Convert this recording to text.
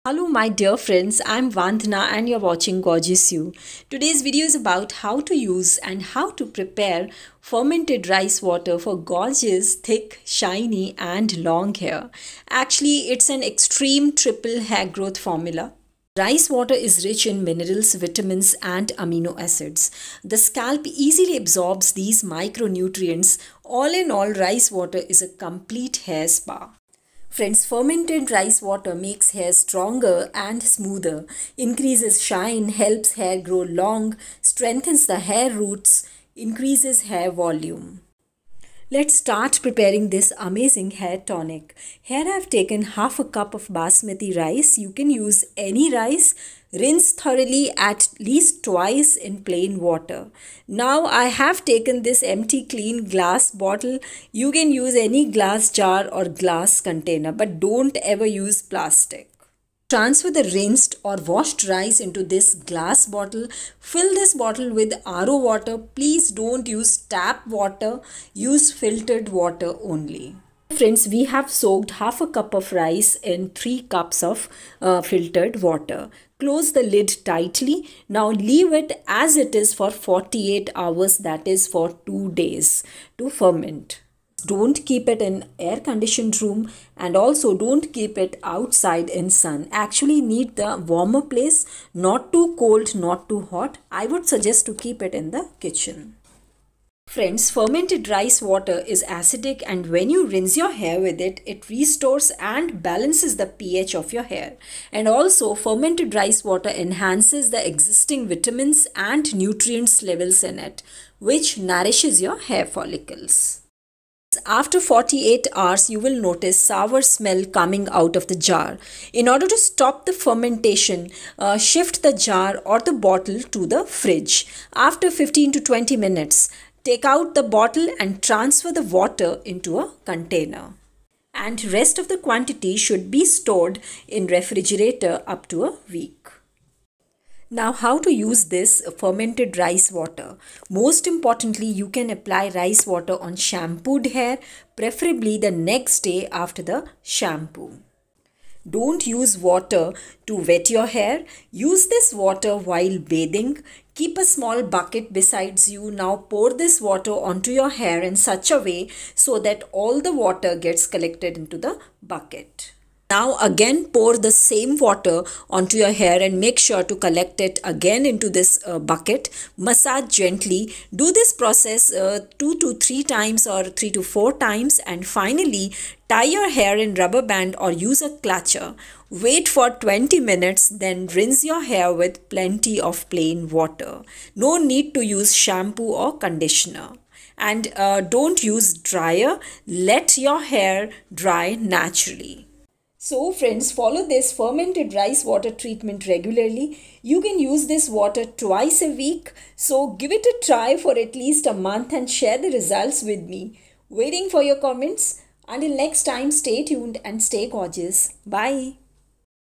Hello my dear friends, I'm Vandana and you're watching Gorgeous You. Today's video is about how to use and how to prepare fermented rice water for gorgeous, thick, shiny and long hair. Actually, it's an extreme triple hair growth formula. Rice water is rich in minerals, vitamins and amino acids. The scalp easily absorbs these micronutrients. All in all, rice water is a complete hair spa. Friends, fermented rice water makes hair stronger and smoother, increases shine, helps hair grow long, strengthens the hair roots, increases hair volume. Let's start preparing this amazing hair tonic. Here I've taken half a cup of basmati rice. You can use any rice. Rinse thoroughly at least twice in plain water. Now I have taken this empty clean glass bottle. You can use any glass jar or glass container, but don't ever use plastic. Transfer the rinsed or washed rice into this glass bottle. Fill this bottle with RO water. Please don't use tap water. Use filtered water only. Friends, we have soaked half a cup of rice in 3 cups of filtered water. Close the lid tightly. Now leave it as it is for 48 hours, that is for 2 days, to ferment. Don't keep it in air conditioned room and also don't keep it outside in sun. Actually need the warmer place, not too cold, not too hot. I would suggest to keep it in the kitchen. Friends, fermented rice water is acidic and when you rinse your hair with it, it restores and balances the pH of your hair. And also fermented rice water enhances the existing vitamins and nutrients levels in it, which nourishes your hair follicles. After 48 hours, you will notice sour smell coming out of the jar. In order to stop the fermentation, shift the jar or the bottle to the fridge. After 15 to 20 minutes, take out the bottle and transfer the water into a container. And rest of the quantity should be stored in refrigerator up to a week. Now, how to use this fermented rice water? Most importantly, you can apply rice water on shampooed hair, preferably the next day after the shampoo. Don't use water to wet your hair. Use this water while bathing. Keep a small bucket besides you. Now pour this water onto your hair in such a way so that all the water gets collected into the bucket. Now again pour the same water onto your hair and make sure to collect it again into this bucket. Massage gently. Do this process 2 to 3 times or 3 to 4 times and finally tie your hair in rubber band or use a clutcher. Wait for 20 minutes, then rinse your hair with plenty of plain water. No need to use shampoo or conditioner. And don't use dryer. Let your hair dry naturally. So friends, follow this fermented rice water treatment regularly. You can use this water twice a week. So give it a try for at least a month and share the results with me. Waiting for your comments. Until next time, stay tuned and stay gorgeous. Bye.